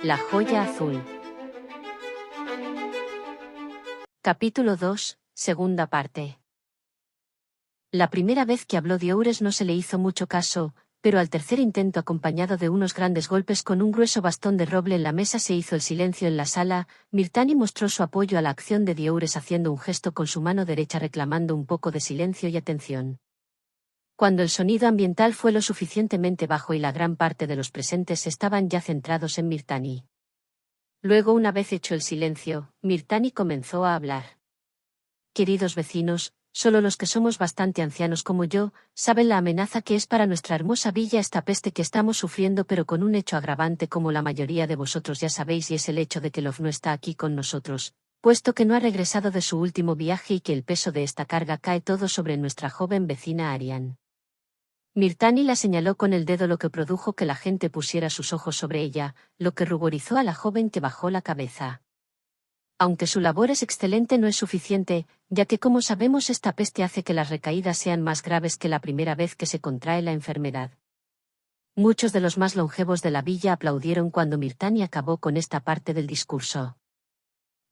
La joya azul. Capítulo 2, segunda parte. La primera vez que habló Dioures no se le hizo mucho caso, pero al tercer intento, acompañado de unos grandes golpes con un grueso bastón de roble en la mesa, se hizo el silencio en la sala. Mirtani mostró su apoyo a la acción de Dioures haciendo un gesto con su mano derecha reclamando un poco de silencio y atención. Cuando el sonido ambiental fue lo suficientemente bajo y la gran parte de los presentes estaban ya centrados en Mirtani. Luego, una vez hecho el silencio, Mirtani comenzó a hablar. Queridos vecinos, solo los que somos bastante ancianos como yo, saben la amenaza que es para nuestra hermosa villa esta peste que estamos sufriendo, pero con un hecho agravante como la mayoría de vosotros ya sabéis, y es el hecho de que Love no está aquí con nosotros, puesto que no ha regresado de su último viaje y que el peso de esta carga cae todo sobre nuestra joven vecina Arian. Mirtani la señaló con el dedo, lo que produjo que la gente pusiera sus ojos sobre ella, lo que ruborizó a la joven, que bajó la cabeza. Aunque su labor es excelente, no es suficiente, ya que, como sabemos, esta peste hace que las recaídas sean más graves que la primera vez que se contrae la enfermedad. Muchos de los más longevos de la villa aplaudieron cuando Mirtani acabó con esta parte del discurso.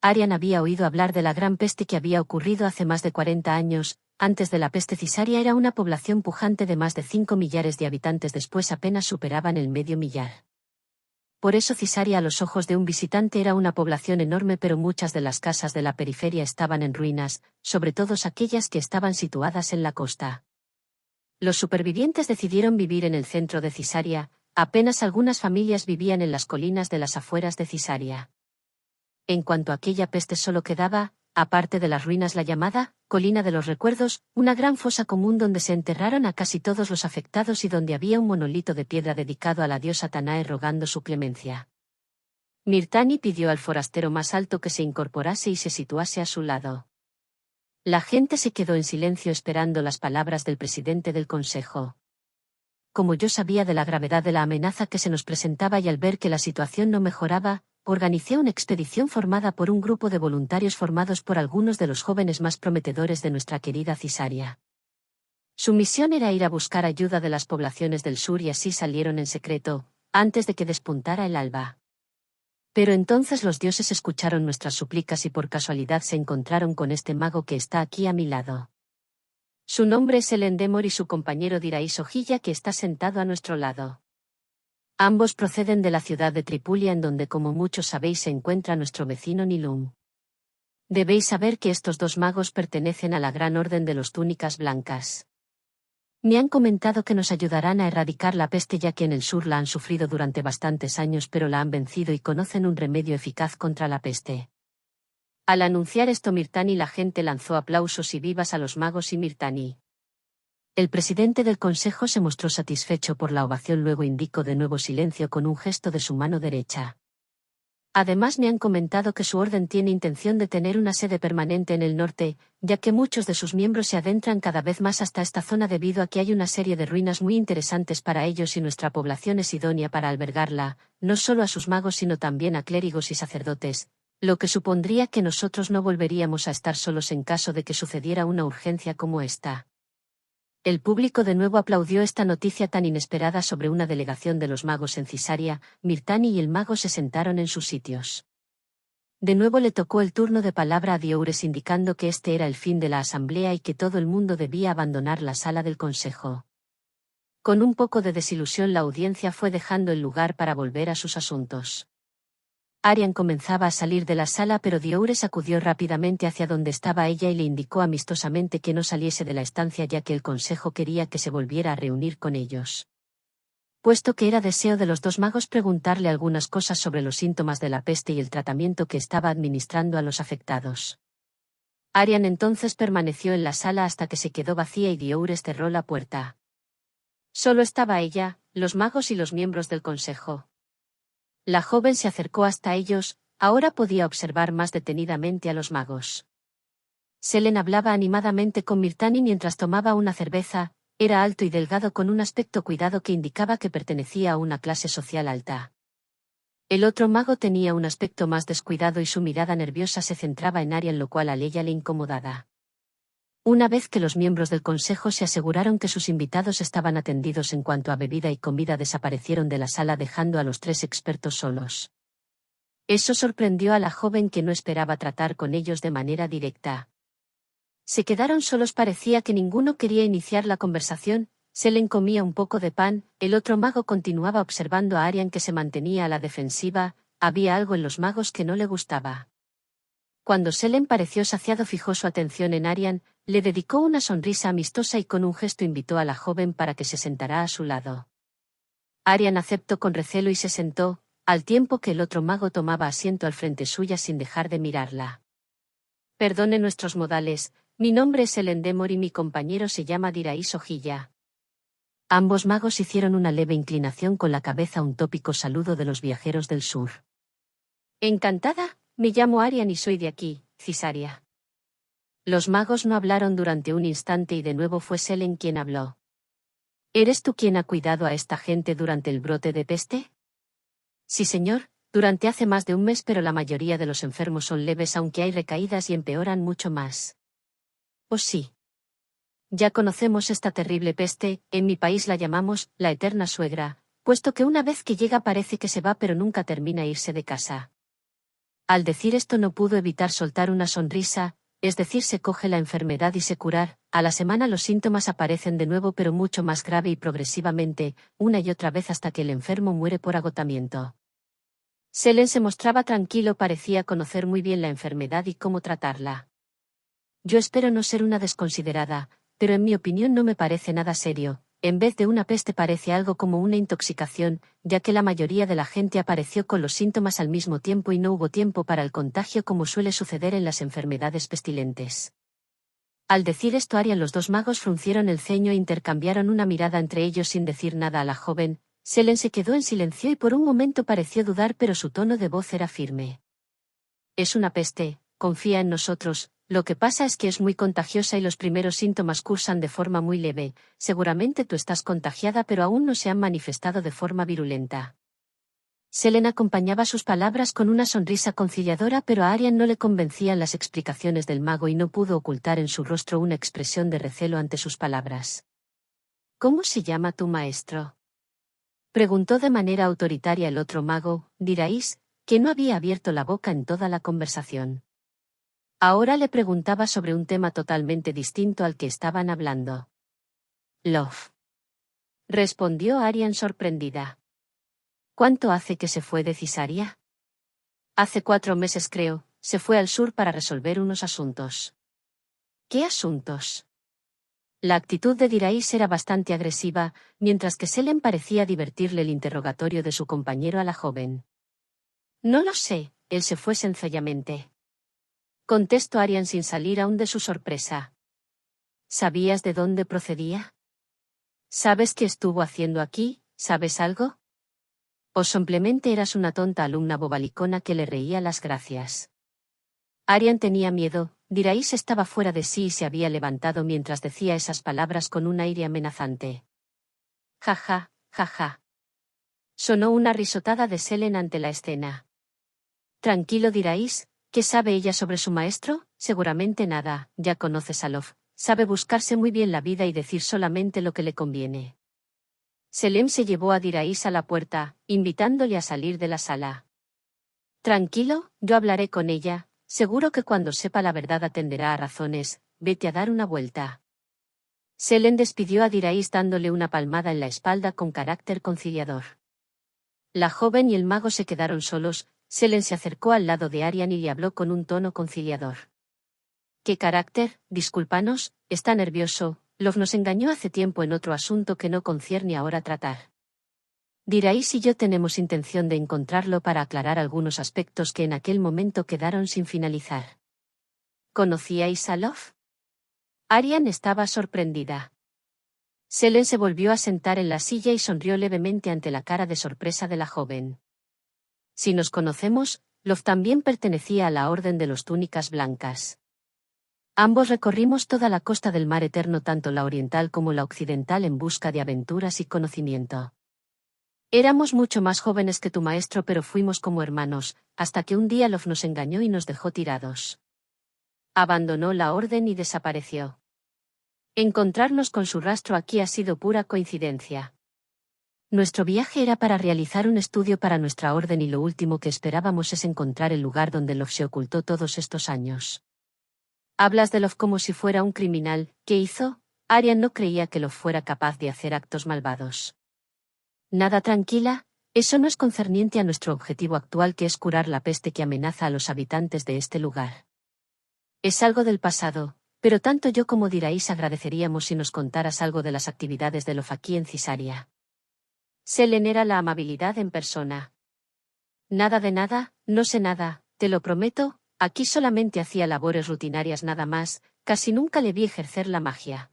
Arian había oído hablar de la gran peste que había ocurrido hace más de 40 años, antes de la peste Cisaria era una población pujante de más de 5 millares de habitantes, después apenas superaban el medio millar. Por eso Cisaria a los ojos de un visitante era una población enorme, pero muchas de las casas de la periferia estaban en ruinas, sobre todo aquellas que estaban situadas en la costa. Los supervivientes decidieron vivir en el centro de Cisaria, apenas algunas familias vivían en las colinas de las afueras de Cisaria. En cuanto a aquella peste, solo quedaba, aparte de las ruinas, la llamada Colina de los Recuerdos, una gran fosa común donde se enterraron a casi todos los afectados y donde había un monolito de piedra dedicado a la diosa Tanae rogando su clemencia. Mirtani pidió al forastero más alto que se incorporase y se situase a su lado. La gente se quedó en silencio esperando las palabras del presidente del consejo. Como yo sabía de la gravedad de la amenaza que se nos presentaba y al ver que la situación no mejoraba, organicé una expedición formada por un grupo de voluntarios formados por algunos de los jóvenes más prometedores de nuestra querida Cisaria. Su misión era ir a buscar ayuda de las poblaciones del sur, y así salieron en secreto, antes de que despuntara el alba. Pero entonces los dioses escucharon nuestras súplicas y por casualidad se encontraron con este mago que está aquí a mi lado. Su nombre es Elendemor y su compañero Dirais Ojilla, que está sentado a nuestro lado. Ambos proceden de la ciudad de Tripulia, en donde, como muchos sabéis, se encuentra nuestro vecino Nilum. Debéis saber que estos dos magos pertenecen a la Gran Orden de los Túnicas Blancas. Me han comentado que nos ayudarán a erradicar la peste, ya que en el sur la han sufrido durante bastantes años, pero la han vencido y conocen un remedio eficaz contra la peste. Al anunciar esto Mirtani, la gente lanzó aplausos y vivas a los magos y Mirtani. El presidente del consejo se mostró satisfecho por la ovación, luego indicó de nuevo silencio con un gesto de su mano derecha. Además, me han comentado que su orden tiene intención de tener una sede permanente en el norte, ya que muchos de sus miembros se adentran cada vez más hasta esta zona debido a que hay una serie de ruinas muy interesantes para ellos y nuestra población es idónea para albergarla, no solo a sus magos sino también a clérigos y sacerdotes, lo que supondría que nosotros no volveríamos a estar solos en caso de que sucediera una urgencia como esta. El público de nuevo aplaudió esta noticia tan inesperada sobre una delegación de los magos en Cisaria. Mirtani y el mago se sentaron en sus sitios. De nuevo le tocó el turno de palabra a Dioures, indicando que este era el fin de la asamblea y que todo el mundo debía abandonar la sala del consejo. Con un poco de desilusión la audiencia fue dejando el lugar para volver a sus asuntos. Arian comenzaba a salir de la sala, pero Dioures acudió rápidamente hacia donde estaba ella y le indicó amistosamente que no saliese de la estancia, ya que el consejo quería que se volviera a reunir con ellos. Puesto que era deseo de los dos magos preguntarle algunas cosas sobre los síntomas de la peste y el tratamiento que estaba administrando a los afectados. Arian entonces permaneció en la sala hasta que se quedó vacía y Dioures cerró la puerta. Solo estaba ella, los magos y los miembros del consejo. La joven se acercó hasta ellos, ahora podía observar más detenidamente a los magos. Selen hablaba animadamente con Mirtani mientras tomaba una cerveza. Era alto y delgado con un aspecto cuidado que indicaba que pertenecía a una clase social alta. El otro mago tenía un aspecto más descuidado y su mirada nerviosa se centraba en Arian, lo cual a ella le incomodaba. Una vez que los miembros del consejo se aseguraron que sus invitados estaban atendidos en cuanto a bebida y comida, desaparecieron de la sala dejando a los tres expertos solos. Eso sorprendió a la joven, que no esperaba tratar con ellos de manera directa. Se quedaron solos, parecía que ninguno quería iniciar la conversación. Selene comía un poco de pan, el otro mago continuaba observando a Arian, que se mantenía a la defensiva. Había algo en los magos que no le gustaba. Cuando Selene pareció saciado, fijó su atención en Arian, le dedicó una sonrisa amistosa y con un gesto invitó a la joven para que se sentara a su lado. Arian aceptó con recelo y se sentó, al tiempo que el otro mago tomaba asiento al frente suya sin dejar de mirarla. Perdone nuestros modales, mi nombre es Elendemor y mi compañero se llama Diraís Ojilla. Ambos magos hicieron una leve inclinación con la cabeza, un tópico saludo de los viajeros del sur. Encantada, me llamo Arian y soy de aquí, Cisaria. Los magos no hablaron durante un instante y de nuevo fue Selene quien habló. ¿Eres tú quien ha cuidado a esta gente durante el brote de peste? Sí, señor, durante hace más de un mes, pero la mayoría de los enfermos son leves, aunque hay recaídas y empeoran mucho más. Oh sí. Ya conocemos esta terrible peste, en mi país la llamamos la eterna suegra, puesto que una vez que llega parece que se va pero nunca termina irse de casa. Al decir esto no pudo evitar soltar una sonrisa, es decir, se coge la enfermedad y se curar, a la semana los síntomas aparecen de nuevo pero mucho más grave y progresivamente, una y otra vez hasta que el enfermo muere por agotamiento. Selene se mostraba tranquilo, parecía conocer muy bien la enfermedad y cómo tratarla. Yo espero no ser una desconsiderada, pero en mi opinión no me parece nada serio. En vez de una peste parece algo como una intoxicación, ya que la mayoría de la gente apareció con los síntomas al mismo tiempo y no hubo tiempo para el contagio como suele suceder en las enfermedades pestilentes. Al decir esto, Arian, los dos magos fruncieron el ceño e intercambiaron una mirada entre ellos sin decir nada a la joven. Selene se quedó en silencio y por un momento pareció dudar, pero su tono de voz era firme. Es una peste, confía en nosotros. Lo que pasa es que es muy contagiosa y los primeros síntomas cursan de forma muy leve. Seguramente tú estás contagiada, pero aún no se han manifestado de forma virulenta. Selene acompañaba sus palabras con una sonrisa conciliadora, pero a Arian no le convencían las explicaciones del mago y no pudo ocultar en su rostro una expresión de recelo ante sus palabras. ¿Cómo se llama tu maestro?, preguntó de manera autoritaria el otro mago, Diraís, que no había abierto la boca en toda la conversación. Ahora le preguntaba sobre un tema totalmente distinto al que estaban hablando. Love, respondió Arian sorprendida. ¿Cuánto hace que se fue de Cisaria? Hace 4 meses creo, se fue al sur para resolver unos asuntos. ¿Qué asuntos? La actitud de Diraís era bastante agresiva, mientras que Selene parecía divertirle el interrogatorio de su compañero a la joven. No lo sé, él se fue sencillamente. Contestó Arian sin salir aún de su sorpresa. ¿Sabías de dónde procedía? ¿Sabes qué estuvo haciendo aquí? ¿Sabes algo? ¿O simplemente eras una tonta alumna bobalicona que le reía las gracias? Arian tenía miedo. Diraís estaba fuera de sí y se había levantado mientras decía esas palabras con un aire amenazante. Jaja, jaja. Sonó una risotada de Selene ante la escena. Tranquilo, Diraís. ¿Qué sabe ella sobre su maestro? Seguramente nada, ya conoces a Love. Sabe buscarse muy bien la vida y decir solamente lo que le conviene. Selene se llevó a Diraís a la puerta, invitándole a salir de la sala. Tranquilo, yo hablaré con ella, seguro que cuando sepa la verdad atenderá a razones, vete a dar una vuelta. Selene despidió a Diraís dándole una palmada en la espalda con carácter conciliador. La joven y el mago se quedaron solos. Selene se acercó al lado de Arian y le habló con un tono conciliador. ¿Qué carácter? Discúlpanos, está nervioso. Love nos engañó hace tiempo en otro asunto que no concierne ahora tratar. Diraís y yo tenemos intención de encontrarlo para aclarar algunos aspectos que en aquel momento quedaron sin finalizar. ¿Conocíais a Love? Arian estaba sorprendida. Selene se volvió a sentar en la silla y sonrió levemente ante la cara de sorpresa de la joven. Si nos conocemos, Love también pertenecía a la Orden de los Túnicas Blancas. Ambos recorrimos toda la costa del Mar Eterno, tanto la oriental como la occidental, en busca de aventuras y conocimiento. Éramos mucho más jóvenes que tu maestro, pero fuimos como hermanos, hasta que un día Love nos engañó y nos dejó tirados. Abandonó la orden y desapareció. Encontrarnos con su rastro aquí ha sido pura coincidencia. Nuestro viaje era para realizar un estudio para nuestra orden y lo último que esperábamos es encontrar el lugar donde Love se ocultó todos estos años. Hablas de Love como si fuera un criminal. ¿Qué hizo? Aryan no creía que Love fuera capaz de hacer actos malvados. Nada, tranquila, eso no es concerniente a nuestro objetivo actual, que es curar la peste que amenaza a los habitantes de este lugar. Es algo del pasado, pero tanto yo como Diraís agradeceríamos si nos contaras algo de las actividades de Love aquí en Cisaria. Selen era la amabilidad en persona. Nada de nada, no sé nada, te lo prometo, aquí solamente hacía labores rutinarias nada más, casi nunca le vi ejercer la magia.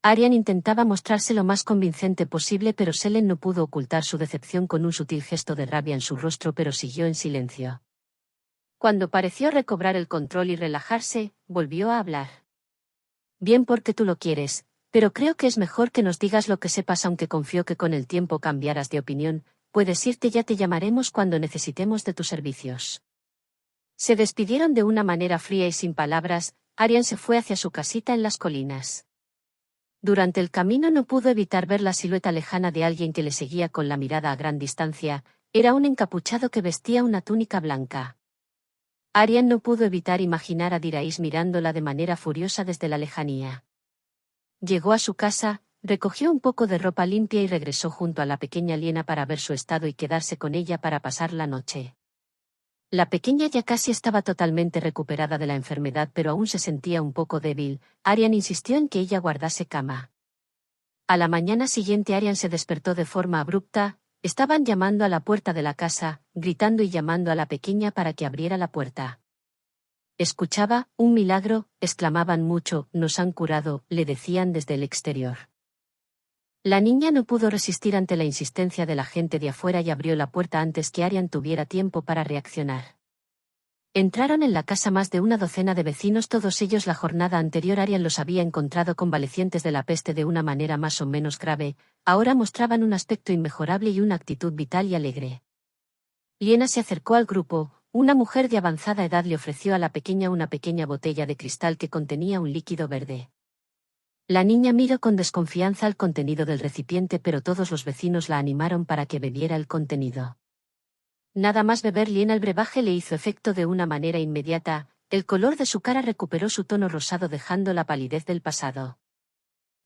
Aryan intentaba mostrarse lo más convincente posible, pero Selen no pudo ocultar su decepción con un sutil gesto de rabia en su rostro, pero siguió en silencio. Cuando pareció recobrar el control y relajarse, volvió a hablar. Bien, porque tú lo quieres, pero creo que es mejor que nos digas lo que sepas, aunque confío que con el tiempo cambiarás de opinión. Puedes irte, ya te llamaremos cuando necesitemos de tus servicios. Se despidieron de una manera fría y sin palabras. Aryan se fue hacia su casita en las colinas. Durante el camino no pudo evitar ver la silueta lejana de alguien que le seguía con la mirada a gran distancia. Era un encapuchado que vestía una túnica blanca. Aryan no pudo evitar imaginar a Diraís mirándola de manera furiosa desde la lejanía. Llegó a su casa, recogió un poco de ropa limpia y regresó junto a la pequeña Liena para ver su estado y quedarse con ella para pasar la noche. La pequeña ya casi estaba totalmente recuperada de la enfermedad, pero aún se sentía un poco débil. Aryan insistió en que ella guardase cama. A la mañana siguiente Aryan se despertó de forma abrupta. Estaban llamando a la puerta de la casa, gritando y llamando a la pequeña para que abriera la puerta. Escuchaba, un milagro, exclamaban mucho, nos han curado, le decían desde el exterior. La niña no pudo resistir ante la insistencia de la gente de afuera y abrió la puerta antes que Aryan tuviera tiempo para reaccionar. Entraron en la casa más de una docena de vecinos, todos ellos la jornada anterior Aryan los había encontrado convalecientes de la peste de una manera más o menos grave, ahora mostraban un aspecto inmejorable y una actitud vital y alegre. Liena se acercó al grupo. Una mujer de avanzada edad le ofreció a la pequeña una pequeña botella de cristal que contenía un líquido verde. La niña miró con desconfianza el contenido del recipiente, pero todos los vecinos la animaron para que bebiera el contenido. Nada más beber Liena el brebaje le hizo efecto de una manera inmediata. El color de su cara recuperó su tono rosado, dejando la palidez del pasado.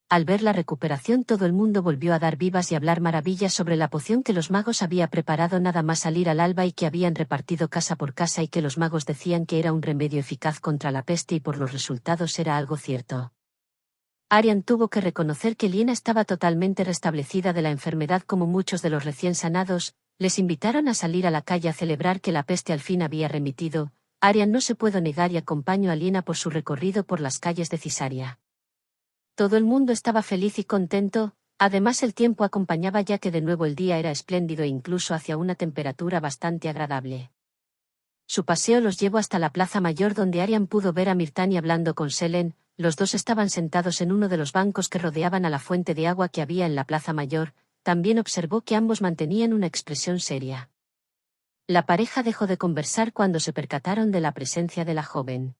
Al ver la recuperación, todo el mundo volvió a dar vivas y hablar maravillas sobre la poción que los magos había preparado nada más salir al alba y que habían repartido casa por casa, y que los magos decían que era un remedio eficaz contra la peste, y por los resultados era algo cierto. Aryan tuvo que reconocer que Liena estaba totalmente restablecida de la enfermedad como muchos de los recién sanados. Les invitaron a salir a la calle a celebrar que la peste al fin había remitido. Aryan no se pudo negar y acompañó a Liena por su recorrido por las calles de Cisaria. Todo el mundo estaba feliz y contento, además el tiempo acompañaba, ya que de nuevo el día era espléndido e incluso hacia una temperatura bastante agradable. Su paseo los llevó hasta la plaza mayor, donde Aryan pudo ver a Mirtani hablando con Selen. Los dos estaban sentados en uno de los bancos que rodeaban a la fuente de agua que había en la plaza mayor. También observó que ambos mantenían una expresión seria. La pareja dejó de conversar cuando se percataron de la presencia de la joven.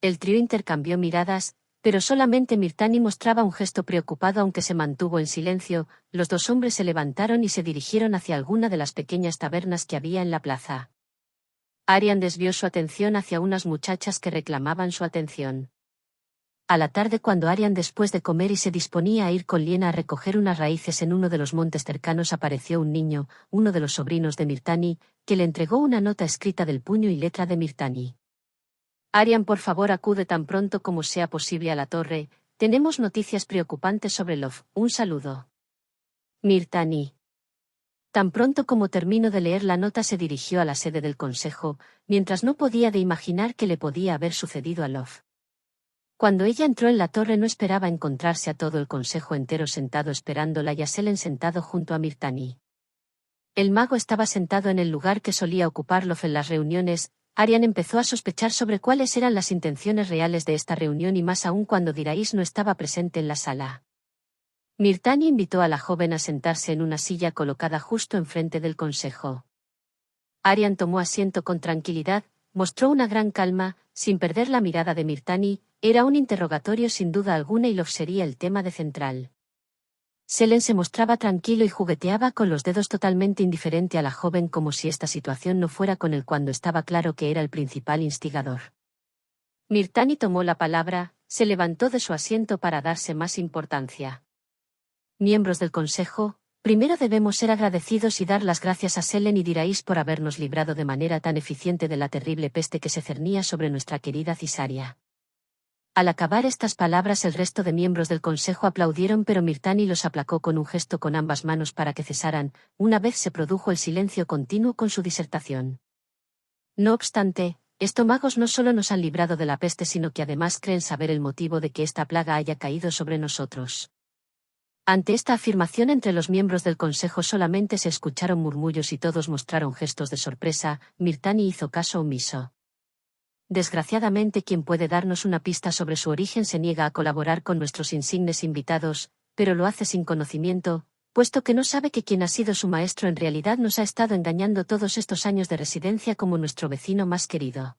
El trío intercambió miradas, pero solamente Mirtani mostraba un gesto preocupado, aunque se mantuvo en silencio. Los dos hombres se levantaron y se dirigieron hacia alguna de las pequeñas tabernas que había en la plaza. Aryan desvió su atención hacia unas muchachas que reclamaban su atención. A la tarde, cuando Aryan después de comer y se disponía a ir con Liena a recoger unas raíces en uno de los montes cercanos, apareció un niño, uno de los sobrinos de Mirtani, que le entregó una nota escrita del puño y letra de Mirtani. Aryan, por favor, acude tan pronto como sea posible a la torre. Tenemos noticias preocupantes sobre Love. Un saludo. Mirtani. Tan pronto como terminó de leer la nota, se dirigió a la sede del consejo, mientras no podía de imaginar qué le podía haber sucedido a Love. Cuando ella entró en la torre no esperaba encontrarse a todo el consejo entero sentado esperándola y a Selen sentado junto a Mirtani. El mago estaba sentado en el lugar que solía ocupar Love en las reuniones. Aryan empezó a sospechar sobre cuáles eran las intenciones reales de esta reunión, y más aún cuando Diraís no estaba presente en la sala. Mirtani invitó a la joven a sentarse en una silla colocada justo enfrente del consejo. Aryan tomó asiento con tranquilidad, mostró una gran calma, sin perder la mirada de Mirtani. Era un interrogatorio sin duda alguna y Love sería el tema de central. Selen se mostraba tranquilo y jugueteaba con los dedos, totalmente indiferente a la joven, como si esta situación no fuera con él cuando estaba claro que era el principal instigador. Mirtani tomó la palabra, se levantó de su asiento para darse más importancia. Miembros del Consejo, primero debemos ser agradecidos y dar las gracias a Selen y Dirais por habernos librado de manera tan eficiente de la terrible peste que se cernía sobre nuestra querida Cisaria. Al acabar estas palabras el resto de miembros del consejo aplaudieron, pero Mirtani los aplacó con un gesto con ambas manos para que cesaran. Una vez se produjo el silencio continuo con su disertación. No obstante, estos magos no solo nos han librado de la peste, sino que además creen saber el motivo de que esta plaga haya caído sobre nosotros. Ante esta afirmación entre los miembros del consejo solamente se escucharon murmullos y todos mostraron gestos de sorpresa. Mirtani hizo caso omiso. Desgraciadamente, quien puede darnos una pista sobre su origen se niega a colaborar con nuestros insignes invitados, pero lo hace sin conocimiento, puesto que no sabe que quien ha sido su maestro en realidad nos ha estado engañando todos estos años de residencia como nuestro vecino más querido.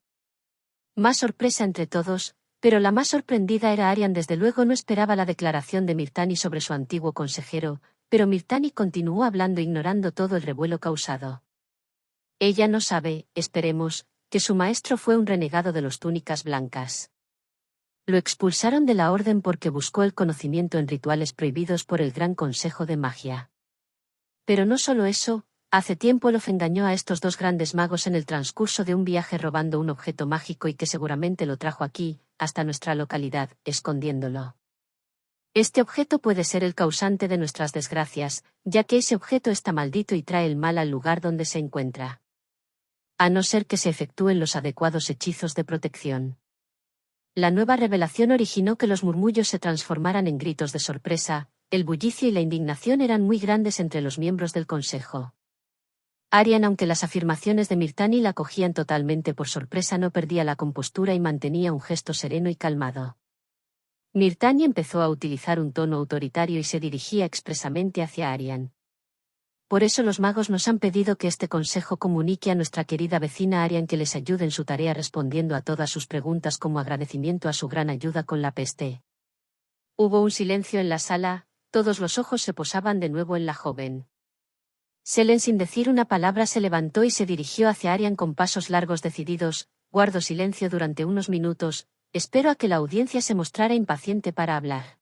Más sorpresa entre todos, pero la más sorprendida era Arian. Desde luego no esperaba la declaración de Mirtani sobre su antiguo consejero, pero Mirtani continuó hablando ignorando todo el revuelo causado. Ella no sabe, esperemos, que su maestro fue un renegado de los túnicas blancas. Lo expulsaron de la orden porque buscó el conocimiento en rituales prohibidos por el Gran Consejo de Magia. Pero no solo eso, hace tiempo Lof engañó a estos dos grandes magos en el transcurso de un viaje robando un objeto mágico y que seguramente lo trajo aquí, hasta nuestra localidad, escondiéndolo. Este objeto puede ser el causante de nuestras desgracias, ya que ese objeto está maldito y trae el mal al lugar donde se encuentra. A no ser que se efectúen los adecuados hechizos de protección. La nueva revelación originó que los murmullos se transformaran en gritos de sorpresa. El bullicio y la indignación eran muy grandes entre los miembros del consejo. Arian, aunque las afirmaciones de Mirtani la cogían totalmente por sorpresa, no perdía la compostura y mantenía un gesto sereno y calmado. Mirtani empezó a utilizar un tono autoritario y se dirigía expresamente hacia Arian. Por eso los magos nos han pedido que este consejo comunique a nuestra querida vecina Arian que les ayude en su tarea respondiendo a todas sus preguntas como agradecimiento a su gran ayuda con la peste. Hubo un silencio en la sala, todos los ojos se posaban de nuevo en la joven. Selen, sin decir una palabra, se levantó y se dirigió hacia Arian con pasos largos decididos. Guardo silencio durante unos minutos, espero a que la audiencia se mostrara impaciente para hablar.